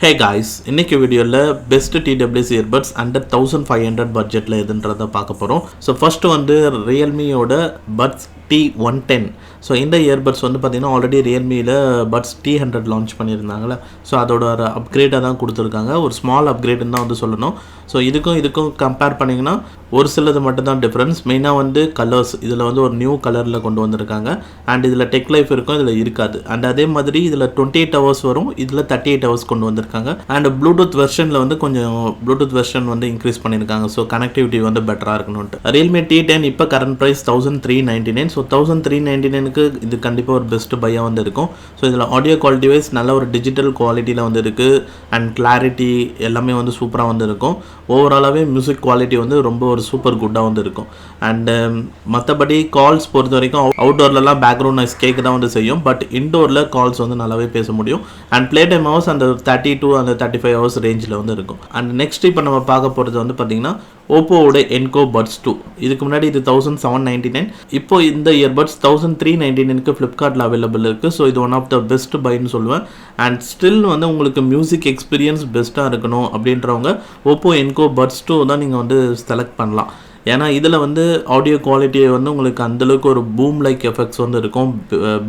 Hey guys, இன்னைக்கு வீடியோல best TWS earbuds under 1500 பட்ஜெட்ல எதுன்றத பார்க்க போறோம். ஸோ ஃபர்ஸ்ட் வந்து ரியல்மியோட பட்ஸ் T110. ஸோ இந்த இயர்பட்ஸ் வந்து பார்த்தீங்கன்னா ஆல்ரெடி ரியல்மியில் பட்ஸ் T100 லான்ச் பண்ணியிருந்தாங்களே. ஸோ அதோட ஒரு அப்கிரேடாக தான் கொடுத்துருக்காங்க, ஒரு ஸ்மால் அப்கிரேடுன்னு தான் வந்து சொல்லணும். ஸோ இதுக்கும் கம்பேர் பண்ணிங்கன்னா ஒரு சிலது மட்டும்தான் டிஃப்ரென்ஸ். மெயினாக வந்து கலர்ஸ், இதில் வந்து ஒரு நியூ கலரில் கொண்டு வந்திருக்காங்க. அண்ட் இதில் டெக் லைஃப் இருக்கும், இதில் இருக்காது. அண்ட் அதே மாதிரி இதில் 28 ஹவர்ஸ் வரும், இதில் 38 ஹவர்ஸ் கொண்டு வந்திருக்காங்க. அண்ட் ப்ளூடூத் வெர்ஷனில் வந்து கொஞ்சம் ப்ளூடூத் வெர்ஷன் வந்து இன்க்ரீஸ் பண்ணியிருக்காங்க. ஸோ கனெக்டிவிட்டி வந்து பெட்டராக இருக்கணும்ட்டு. ரியல்மி T10 இப்போ கரண்ட் ப்ரைஸ் 1399. ஸோ 1399க்கு இது கண்டிப்பாக ஒரு பெஸ்ட் பையாக வந்து இருக்கும். ஸோ இதில் ஆடியோ குவாலிட்டி வைஸ் நல்ல ஒரு டிஜிட்டல் குவாலிட்டியில் வந்து இருக்குது. அண்ட் கிளாரிட்டி எல்லாமே வந்து சூப்பராக வந்து இருக்கும். ஓவராலாகவே மியூசிக் குவாலிட்டி வந்து ரொம்ப ஒரு சூப்பர் குட்டாக வந்து இருக்கும். அண்டு மற்றபடி கால்ஸ் பொறுத்த வரைக்கும் அவுட்டோர்லலாம் பேக்ரவுண்ட் நாய்ஸ் கேட்க தான் வந்து செய்யும். பட் இன்டோரில் கால்ஸ் வந்து நல்லாவே பேச முடியும். அண்ட் ப்ளே டைம் ஹவர்ஸ் அந்த 32 அந்த 35 ஹவர்ஸ் ரேஞ்சில் வந்து இருக்கும். அண்ட் நெக்ஸ்ட் இப்போ நம்ம பார்க்க போகிறது வந்து பார்த்திங்கன்னா ஓப்போவோட என்கோ பட்ஸ் 2. இதுக்கு முன்னாடி இது 1799. இப்போ இந்த இயர்பட்ஸ் 1399க்கு ஃப்ளிப்கார்ட்டில் அவைலபிள் இருக்குது. ஸோ இது ஒன் ஆஃப் த பெஸ்ட் பைன்னு சொல்லுவேன். அண்ட் ஸ்டில் வந்து உங்களுக்கு மியூசிக் எக்ஸ்பீரியன்ஸ் பெஸ்ட்டாக இருக்கணும் அப்படின்றவங்க ஓப்போ என்கோ பட்ஸ் 2 தான் நீங்கள் வந்து செலக்ட் பண்ணலாம். ஏன்னா இதில் வந்து ஆடியோ குவாலிட்டியை வந்து உங்களுக்கு அந்தளவுக்கு ஒரு பூம் லைக் எஃபெக்ட்ஸ் வந்து இருக்கும்,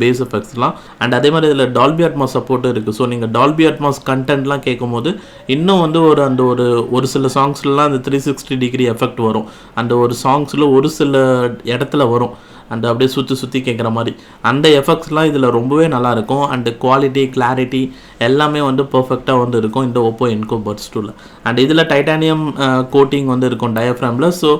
பேஸ் எஃபெக்ட்ஸ்லாம். அண்ட் அதே மாதிரி இதில் டால்பி அட்மாஸ் சப்போர்ட்டும் இருக்குது. ஸோ நீங்கள் டால்பி அட்மாஸ் கண்டென்ட்லாம் கேட்கும் போது இன்னும் வந்து ஒரு சில சாங்ஸ்லாம் அந்த 360 டிகிரி எஃபெக்ட் வரும். அந்த ஒரு சாங்ஸில் ஒரு சில இடத்துல வரும், அந்த அப்படியே சுற்றி கேட்குற மாதிரி அந்த எஃபெக்ட்ஸ்லாம் இதில் ரொம்பவே நல்லாயிருக்கும். அண்டு குவாலிட்டி கிளாரிட்டி எல்லாமே வந்து பர்ஃபெக்டாக வந்து இருக்கும் இந்த ஓப்போ என்கோ பட்ஸ் 2ல. அண்ட் இதில் டைட்டானியம் கோட்டிங் வந்து இருக்கும் டயஃப்ராமில். ஸோ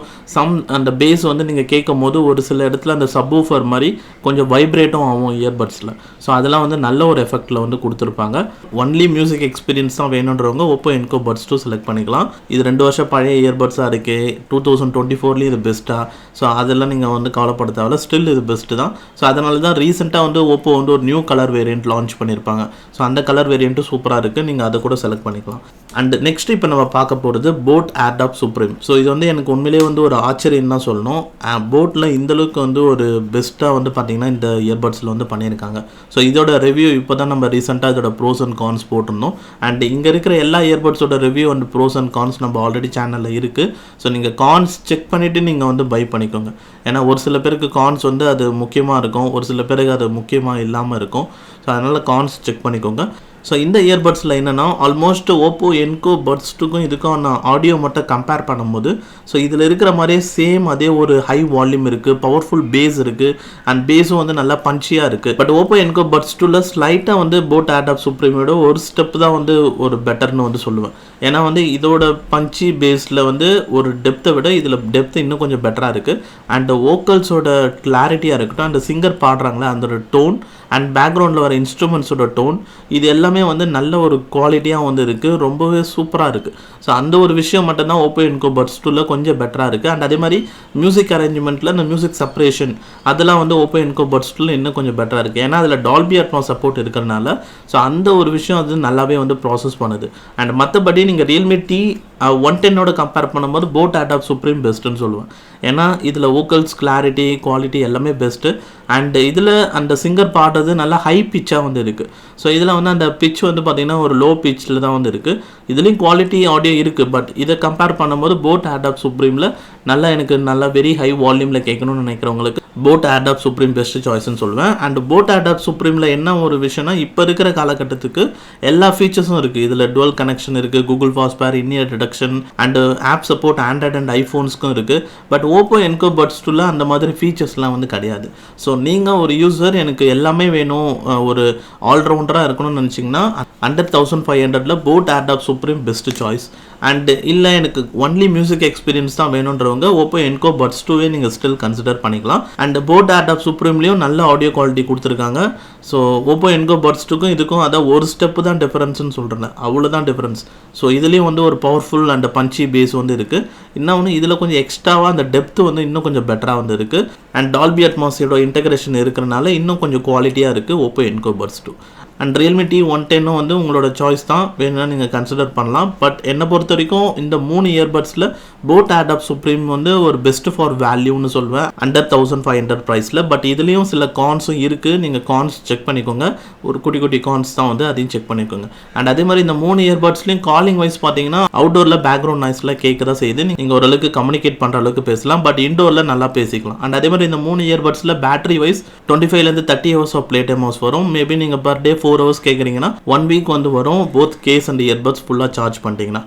அந்த பேஸ் வந்து நீங்கள் கேட்கும் போது ஒரு சில இடத்துல அந்த சப்வூஃபர் மாதிரி கொஞ்சம் வைப்ரேட்டும் ஆகும் இயர்பட்ஸில். ஸோ அதெல்லாம் வந்து நல்ல ஒரு எஃபெக்டில் வந்து கொடுத்துருப்பாங்க. ஒன்லி மியூசிக் எக்ஸ்பீரியன்ஸ் தான் வேணுன்றவங்க ஓப்போ என்கோ பட்ஸ் 2 செலக்ட் பண்ணிக்கலாம். இது 2 வருஷம் பழைய இயர்பட்ஸாக இருக்குது. 2024 இது பெஸ்ட்டாக. ஸோ அதெல்லாம் நீங்கள் வந்து கவலைப்பட தேவையில்ல, ஸ்டில் இது பெஸ்ட்டு தான். ஸோ அதனால தான் ரீசெண்டாக வந்து ஓப்போ வந்து ஒரு நியூ கலர் வேரியண்ட் லான்ச் பண்ணியிருப்பாங்க. ஸோ அந்த கலர் வேரியண்ட்டும் சூப்பராக இருக்குது, நீங்கள் அதை கூட செலக்ட் பண்ணிக்கலாம். அண்ட் நெக்ஸ்ட் இப்போ நம்ம பார்க்க போகிறது போட் ஏர்டாப் சுப்ரீம். ஸோ இது வந்து எனக்கு உண்மையிலே வந்து ஒரு ஆச்சரியம் தான் சொல்லணும். போட்டில் இந்தளவுக்கு வந்து ஒரு பெஸ்ட்டாக வந்து பார்த்திங்கன்னா இந்த இயர்பட்ஸில் வந்து பண்ணியிருக்காங்க. ஸோ இதோட ரிவ்யூ இப்போ தான் நம்ம ரீசெண்டாக இதோட ப்ரோஸ் அண்ட் கான்ஸ் போட்டிருந்தோம். அண்ட் இங்கே இருக்கிற எல்லா இயர்பட்ஸோட review and pros and cons நம்ம ஆல்ரெடி சேனலில் இருக்குது. ஸோ நீங்கள் கான்ஸ் செக் பண்ணிவிட்டு நீங்கள் வந்து பை பண்ணிக்கோங்க. ஏன்னா ஒரு சில பேருக்கு கான்ஸ் வந்து அது முக்கியமாக இருக்கும், ஒரு சில பேருக்கு அது முக்கியமாக இல்லாமல் இருக்கும். ஸோ அதனால் கான்ஸ் செக் பண்ணிக்கோங்க. ஸோ இந்த இயர்பட்ஸில் என்னென்னா ஆல்மோஸ்ட் ஓப்போ என்கோ பட்ஸ் 2க்கும் இதுக்கும் நான் ஆடியோ மட்டும் கம்பேர் பண்ணும்போது ஸோ இதில் இருக்கிற மாதிரியே சேம் அதே ஒரு ஹை வால்யூம் இருக்குது, பவர்ஃபுல் பேஸ் இருக்குது. அண்ட் பேஸும் வந்து நல்லா பஞ்சியாக இருக்குது. பட் ஓப்போ என்கோ பட்ஸ் 2ல ஸ்லைட்டாக வந்து போட் ஏர்டாப் சுப்ரீமோட ஒரு ஸ்டெப் தான் வந்து ஒரு பெட்டர்னு வந்து சொல்லுவேன். ஏன்னா வந்து இதோட பஞ்சி பேஸில் வந்து ஒரு டெப்த்தை விட இதில் டெப்த் இன்னும் கொஞ்சம் பெட்டராக இருக்குது. அண்ட் வோக்கல்ஸோட கிளாரிட்டியாக இருக்கட்டும், அந்த சிங்கர் பாடுறாங்களே அந்த ஒரு டோன் அண்ட் பேக்ரவுண்டில் வர இன்ஸ்ட்ருமெண்ட்ஸோட டோன், இது எல்லாமே வந்து நல்ல ஒரு குவாலிட்டியாக வந்து இருக்குது, ரொம்பவே சூப்பராக இருக்குது. ஸோ அந்த ஒரு விஷயம் மட்டும்தான் ஓப்போ என்கோ பட்ஸ் 2ல கொஞ்சம் பெட்டராக இருக்குது. அண்ட் அதே மாதிரி மியூசிக் அரேஞ்ச்மெண்ட்டில் இந்த மியூசிக் செப்பரேஷன் அதெல்லாம் வந்து ஓப்போ என்கோ பட்ஸ் 2ல இன்னும் கொஞ்சம் பெட்டராக இருக்குது. ஏன்னா அதில் டால்பி அட்மாஸ் சப்போர்ட் இருக்கிறனால ஸோ அந்த ஒரு விஷயம் அது நல்லாவே வந்து ப்ராசஸ் பண்ணுது. அண்ட் மற்றபடி நீங்கள் ரியல்மி T110ஓட கம்பேர் பண்ணும்போது போட் ஏர்டாப் சுப்ரீம் பெஸ்ட்டுன்னு சொல்லுவேன். ஏன்னா இதில் வோக்கல்ஸ் கிளாரிட்டி குவாலிட்டி எல்லாமே பெஸ்ட்டு. அண்ட் இதில் அந்த சிங்கர் பாடுறது நல்லா ஹை பிச்சாக வந்து இருக்குது. ஸோ இதில் வந்து அந்த பிச் வந்து பார்த்திங்கன்னா ஒரு லோ பிச்சில் தான் வந்து இருக்குது. இதுலேயும் குவாலிட்டி ஆடியோ இருக்குது. பட் இதை கம்பேர் பண்ணும்போது போட் ஏர்டாப் சுப்ரீமில் எனக்கு நல்லா வெரி ஹை வால்யூமில் கேட்கணும்னு நினைக்கிறவங்களுக்கு போட் ஏர்டாப் சுப்ரீம் பெஸ்ட் சாய்ஸ்ன்னு சொல்லுவேன். அண்ட் போட் ஏர்டாப் சுப்ரீமில் என்ன ஒரு விஷயம்னா இப்போ இருக்கிற காலகட்டத்துக்கு எல்லா ஃபீச்சர்ஸும் இருக்குது. இதில் டுவல் கனெக்ஷன் இருக்குது, Google fast pair, in ear detection and app support Android and ஐஃபோன்ஸ்க்கும் இருக்குது. பட் ஓப்போ என்கோ பட்ஸ் 2ல அந்த மாதிரி ஃபீச்சர்ஸ்லாம் வந்து கிடையாது. ஸோ நீங்கள் ஒரு யூசர் எனக்கு எல்லாமே வேணும், ஒரு ஆல்ரவுண்டராக இருக்கணும்னு நினச்சிங்கன்னா அண்டர் 1500ல boAt Airdopes Supreme best choice. And இல்லை எனக்கு ஒன்லி மியூசிக் எக்ஸ்பீரியன்ஸ் தான் வேணுன்றவங்க ஓப்போ என்கோ பட்ஸ் 2வே நீங்கள் ஸ்டில் கன்சிடர் பண்ணிக்கலாம். அண்ட் போட் ஏர்டாப் சுப்ரீம்லேயும் நல்ல ஆடியோ குவாலிட்டி கொடுத்துருக்காங்க. ஸோ ஓப்போ என்கோ பட்ஸ் 2க்கும் இதுக்கும் அதான் ஒரு ஸ்டெப்பு தான் டிஃபரன்ஸ்னு சொல்கிறேன், அவ்வளோதான் டிஃபரன்ஸ். ஸோ இதுலேயும் வந்து ஒரு பவர்ஃபுல் அண்ட் பஞ்சி பேஸ் வந்து இருக்குது. இன்னொன்று இதில் கொஞ்சம் எக்ஸ்ட்ராவாக அந்த டெப்த்து வந்து இன்னும் கொஞ்சம் பெட்டராக வந்து இருக்குது. அண்ட் டால்பி அட்மாஸோட இன்டெகிரேஷன் இருக்கிறனால இன்னும் கொஞ்சம் குவாலிட்டியாக இருக்குது Oppo Enco puts 2. And Realme T110 வந்து உங்களோட சாய்ஸ் தான், வேணும்னா நீங்கள் கன்சிடர் பண்ணலாம். பட் என்னை பொறுத்த வரைக்கும் இந்த 3 இயர்பட்ஸில் போட் ஆடாப் சுப்ரீம் வந்து ஒரு பெஸ்ட் ஃபார் வேல்யூன்னு சொல்வேன் அண்டர் 1500 ப்ரைஸில். பட் இதுலேயும் சில கான்ஸும் இருக்குது, நீங்கள் கான்ஸ் செக் பண்ணிக்கோங்க. ஒரு குட்டி குட்டி கான்ஸ் தான் வந்து அதையும் செக் பண்ணிக்கோங்க. அண்ட் அதே மாதிரி இந்த 3 இயர்பட்ஸ்லையும் காலிங் வைஸ் பார்த்தீங்கன்னா அவுட்டோரில் பேக்ரவுண்ட் நாய்ஸ்லாம் கேட்க தான் செய்யுது, நீங்கள் ஓரளவுக்கு கம்யூனிகேட் பண்ணுற அளவுக்கு பேசலாம். பட் இண்டோரில் நல்லா பேசிக்கலாம். அண்ட் அதே மாதிரி இந்த 3 இயர்பட்ஸில் பேட்டரி வைஸ் 25லேருந்து 30 hours of play time hours வரும். மேபி நீங்கள் பர் டே 4 ஹவர்ஸ் கேட்குறீங்கன்னா 1 வீக் வந்து வரும், போத் கேஸ் அண்ட் இயர்பட்ஸ் ஃபுல்லாக சார்ஜ் பண்ணிட்டீங்கன்னா.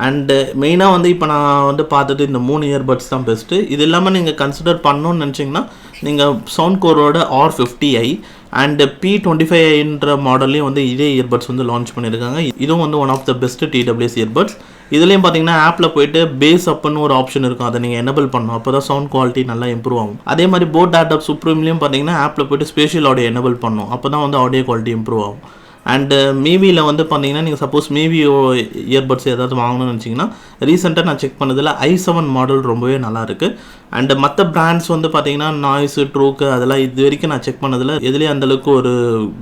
அண்டு மெயினாக வந்து இப்போ நான் வந்து பார்த்துட்டு இந்த 3 இயர்பட்ஸ் தான் பெஸ்ட்டு. இது இல்லாமல் நீங்கள் கன்சிடர் பண்ணணும்னு நினச்சிங்கன்னா நீங்கள் சவுண்ட் கோரோட R50i அண்ட் P25iன்ற மாடல்லையும் வந்து இதே இயர்பட்ஸ் வந்து லான்ச் பண்ணியிருக்காங்க. இதுவும் வந்து one of the best TWS earbuds. இதுலேயும் பார்த்தீங்கன்னா ஆப்பில் போயிட்டு பேஸ் அப்புன்னு ஒரு ஆப்ஷன் இருக்கும், அதை நீங்கள் எனபிள் பண்ணணும், அப்போ தான் சவுண்ட் குவாலிட்டி நல்லா இம்ப்ரூவ் ஆகும். அதே மாதிரி போட் ஆடாப் சுப்ரீம்லேயும் பார்த்தீங்கன்னா ஆப்பில் போய்ட்டு ஸ்பேஷியல் ஆடியோ எனபிள் பண்ணணும், அப்போ தான் வந்து ஆடியோ குவாலிட்டி இம்ப்ரூவ் ஆகும். அண்டு மீவியில் வந்து பார்த்தீங்கன்னா நீங்கள் சப்போஸ் மீவியோ இயர்பட்ஸ் ஏதாவது வாங்கணும்னு நினச்சிங்கன்னா ரீசெண்டாக நான் செக் பண்ணதில் i7 மாடல் ரொம்பவே நல்லா இருக்குது. அண்டு மற்ற பிராண்ட்ஸ் வந்து பார்த்தீங்கன்னா நாய்ஸு ட்ரூக்கு அதெல்லாம் இது வரைக்கும் நான் செக் பண்ணதில் எதுலேயும் அந்தளவுக்கு ஒரு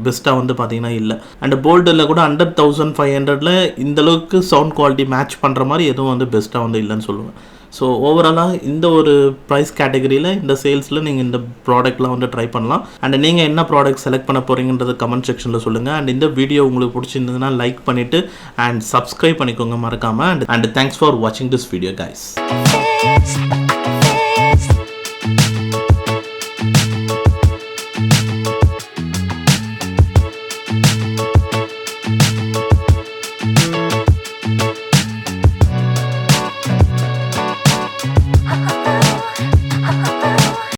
பெஸ்ட்டாக வந்து பார்த்தீங்கன்னா இல்லை. அண்டு போல்டில் கூட அண்டர் 1500 இந்தளவுக்கு சவுண்ட் குவாலிட்டி மேட்ச் பண்ணுற மாதிரி எதுவும் வந்து பெஸ்ட்டாக வந்து இல்லைன்னு சொல்லுவேன். ஸோ ஓவராலாக இந்த ஒரு ப்ரைஸ் கேட்டகரியில் இந்த சேல்ஸில் நீங்கள் இந்த ப்ராடக்ட்லாம் வந்து ட்ரை பண்ணலாம். அண்ட் நீங்கள் என்ன ப்ராடக்ட் செலக்ட் பண்ண போகிறீங்கன்றது கமெண்ட் செக்ஷனில் சொல்லுங்கள். அண்ட் இந்த வீடியோ உங்களுக்கு பிடிச்சிருந்ததுன்னா லைக் பண்ணிவிட்டு அண்ட் சப்ஸ்கிரைப் பண்ணிக்கோங்க மறக்காமல். அண்ட் தேங்க்ஸ் ஃபார் வாட்சிங் திஸ் வீடியோ கைஸ்.